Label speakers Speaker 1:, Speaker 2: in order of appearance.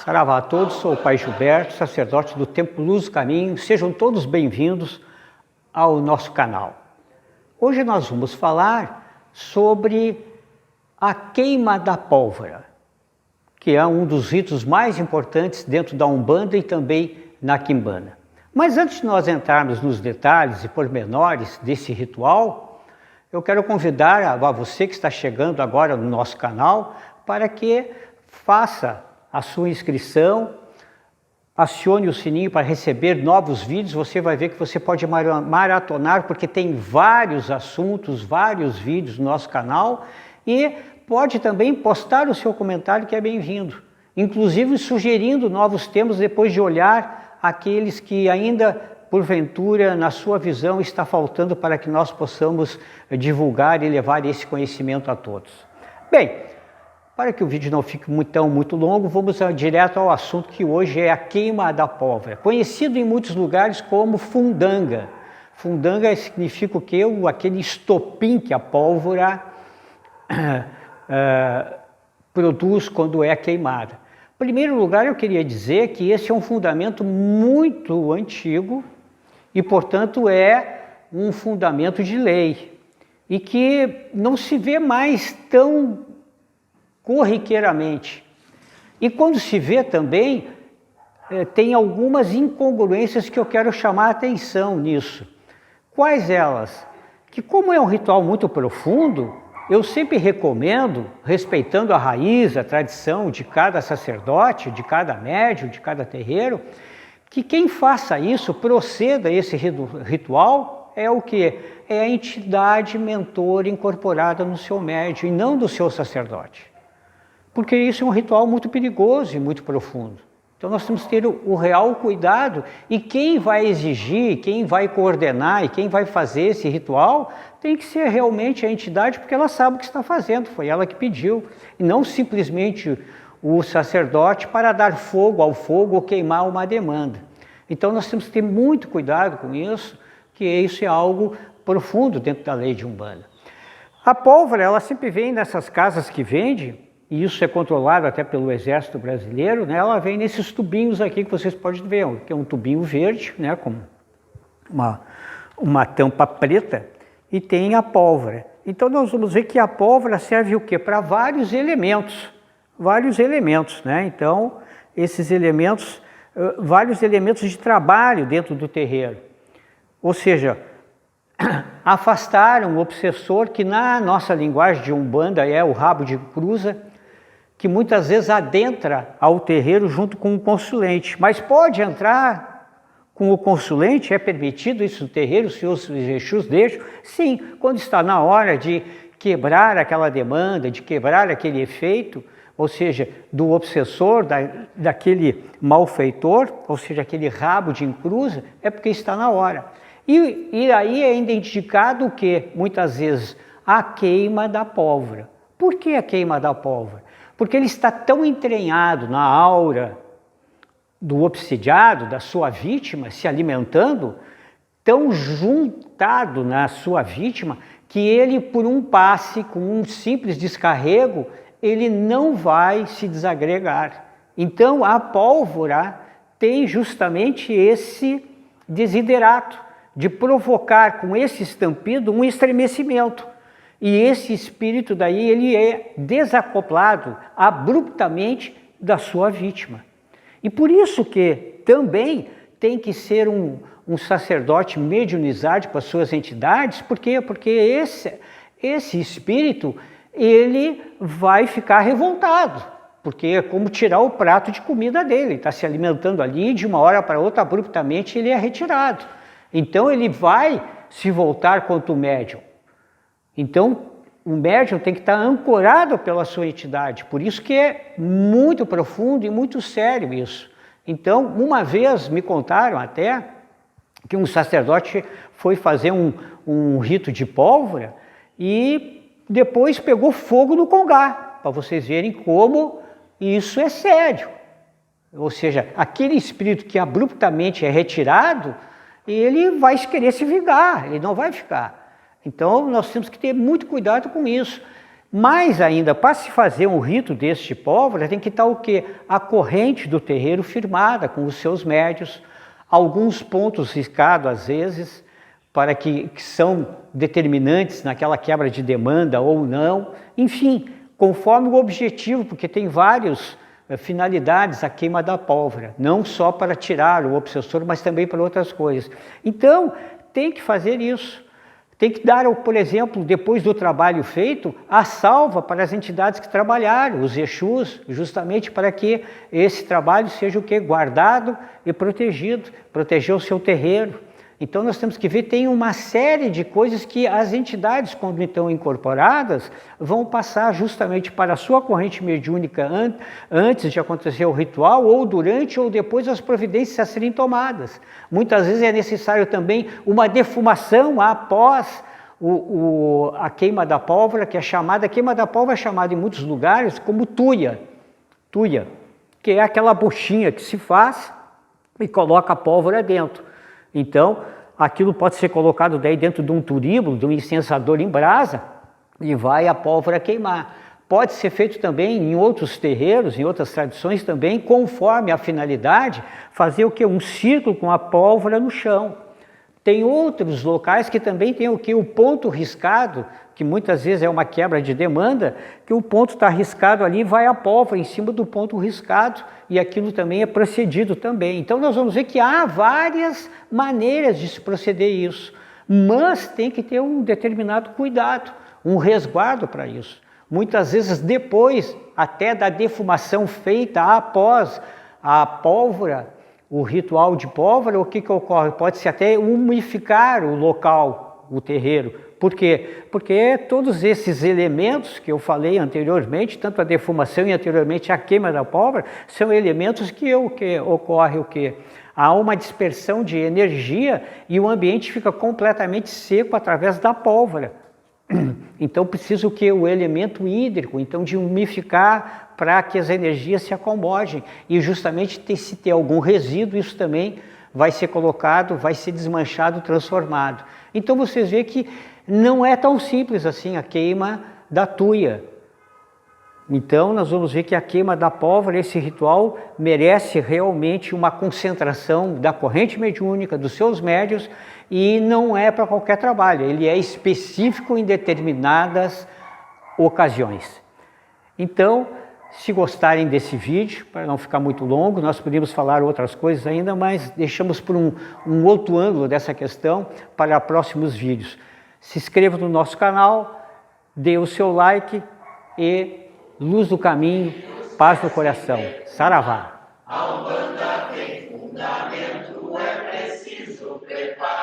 Speaker 1: Saravá a todos, sou o Pai Gilberto, sacerdote do Templo Luz do Caminho. Sejam todos bem-vindos ao nosso canal. Hoje nós vamos falar sobre a queima da pólvora, que é um dos ritos mais importantes dentro da Umbanda e também na Quimbanda. Mas antes de nós entrarmos nos detalhes e pormenores desse ritual, eu quero convidar a você que está chegando agora no nosso canal para que faça a sua inscrição, acione o sininho para receber novos vídeos. Você vai ver que você pode maratonar, porque tem vários assuntos, vários vídeos no nosso canal, e pode também postar o seu comentário, que é bem-vindo, inclusive sugerindo novos temas depois de olhar aqueles que ainda, porventura, na sua visão, está faltando para que nós possamos divulgar e levar esse conhecimento a todos. Bem, para que o vídeo não fique muito longo, vamos direto ao assunto, que hoje é a queima da pólvora, conhecido em muitos lugares como fundanga. Fundanga significa o quê? Aquele estopim que a pólvora produz quando é queimada. Em primeiro lugar, eu queria dizer que esse é um fundamento muito antigo e, portanto, é um fundamento de lei e que não se vê mais tão corriqueiramente. E quando se vê também, tem algumas incongruências que eu quero chamar a atenção nisso. Quais elas? Que como é um ritual muito profundo, eu sempre recomendo, respeitando a raiz, a tradição de cada sacerdote, de cada médium, de cada terreiro, que quem faça isso, proceda a esse ritual, é o quê? É a entidade mentora incorporada no seu médium e não do seu sacerdote. Porque isso é um ritual muito perigoso e muito profundo. Então nós temos que ter o real cuidado, e quem vai exigir, quem vai coordenar e quem vai fazer esse ritual tem que ser realmente a entidade, porque ela sabe o que está fazendo, foi ela que pediu, e não simplesmente o sacerdote para dar fogo ao fogo ou queimar uma demanda. Então nós temos que ter muito cuidado com isso, que isso é algo profundo dentro da lei de Umbanda. A pólvora, ela sempre vem nessas casas que vende, e isso é controlado até pelo Exército Brasileiro, né? Ela vem nesses tubinhos aqui que vocês podem ver, que é um tubinho verde, né? Com uma tampa preta, e tem a pólvora. Então nós vamos ver que a pólvora serve o quê? Para vários elementos, né? Então esses elementos, vários elementos de trabalho dentro do terreiro, ou seja, afastar um obsessor, que na nossa linguagem de Umbanda é o rabo de cruza, que muitas vezes adentra ao terreiro junto com o consulente, mas pode entrar com o consulente, é permitido isso no terreiro, se os Exus deixam? Sim, quando está na hora de quebrar aquela demanda, de quebrar aquele efeito, ou seja, do obsessor, daquele malfeitor, ou seja, aquele rabo de encruza, é porque está na hora. E aí é identificado o que? Muitas vezes a queima da pólvora. Por que a queima da pólvora? Porque ele está tão entranhado na aura do obsidiado, da sua vítima, se alimentando, tão juntado na sua vítima, que ele, por um passe, com um simples descarrego, ele não vai se desagregar. Então a pólvora tem justamente esse desiderato de provocar com esse estampido um estremecimento. E esse espírito daí, ele é desacoplado abruptamente da sua vítima. E por isso que também tem que ser um sacerdote mediunizado com as suas entidades. Por quê? Porque esse espírito, ele vai ficar revoltado. Porque é como tirar o prato de comida dele. Está se alimentando ali, de uma hora para outra, abruptamente, ele é retirado. Então ele vai se voltar contra o médium. Então, o médium tem que estar ancorado pela sua entidade, por isso que é muito profundo e muito sério isso. Então, uma vez me contaram até que um sacerdote foi fazer um rito de pólvora e depois pegou fogo no congá, para vocês verem como isso é sério. Ou seja, aquele espírito que abruptamente é retirado, ele vai querer se vingar, ele não vai ficar. Então nós temos que ter muito cuidado com isso. Mais ainda, para se fazer um rito deste pólvora, tem que estar o quê? A corrente do terreiro firmada com os seus médios, alguns pontos riscados às vezes, para que são determinantes naquela quebra de demanda ou não, enfim, conforme o objetivo, porque tem várias finalidades a queima da pólvora, não só para tirar o obsessor, mas também para outras coisas. Então, tem que fazer isso. Tem que dar, por exemplo, depois do trabalho feito, a salva para as entidades que trabalharam, os Exus, justamente para que esse trabalho seja o quê? Guardado e protegido, proteger o seu terreiro. Então nós temos que ver, tem uma série de coisas que as entidades, quando estão incorporadas, vão passar justamente para a sua corrente mediúnica antes de acontecer o ritual, ou durante ou depois das providências a serem tomadas. Muitas vezes é necessário também uma defumação após a queima da pólvora, que é chamada, a queima da pólvora é chamada em muitos lugares como tuia, que é aquela buchinha que se faz e coloca a pólvora dentro. Então, aquilo pode ser colocado daí dentro de um turíbulo, de um incensador em brasa, e vai a pólvora queimar. Pode ser feito também em outros terreiros, em outras tradições também, conforme a finalidade, fazer o quê? Um círculo com a pólvora no chão. Tem outros locais que também tem o quê? O ponto riscado, que muitas vezes é uma quebra de demanda, que o ponto está riscado ali, vai a pólvora em cima do ponto riscado, e aquilo também é procedido também. Então nós vamos ver que há várias maneiras de se proceder isso, mas tem que ter um determinado cuidado, um resguardo para isso. Muitas vezes depois até da defumação feita após a pólvora, o ritual de pólvora, o que ocorre? Pode-se até umidificar o local, o terreiro. Por quê? Porque todos esses elementos que eu falei anteriormente, tanto a defumação e anteriormente a queima da pólvora, são elementos que ocorre o quê? Há uma dispersão de energia e o ambiente fica completamente seco através da pólvora. Então precisa o quê? O elemento hídrico, então de umidificar para que as energias se acomodem. E justamente se ter algum resíduo, isso também vai ser colocado, vai ser desmanchado, transformado. Então vocês veem que não é tão simples assim a queima da tuia. Então nós vamos ver que a queima da pólvora, esse ritual, merece realmente uma concentração da corrente mediúnica, dos seus médios, e não é para qualquer trabalho, ele é específico em determinadas ocasiões. Então, se gostarem desse vídeo, para não ficar muito longo, nós podemos falar outras coisas ainda, mas deixamos por um outro ângulo dessa questão para próximos vídeos. Se inscreva no nosso canal, dê o seu like e luz do caminho, paz no coração. Saravá! A Umbanda tem fundamento, é preciso preparar.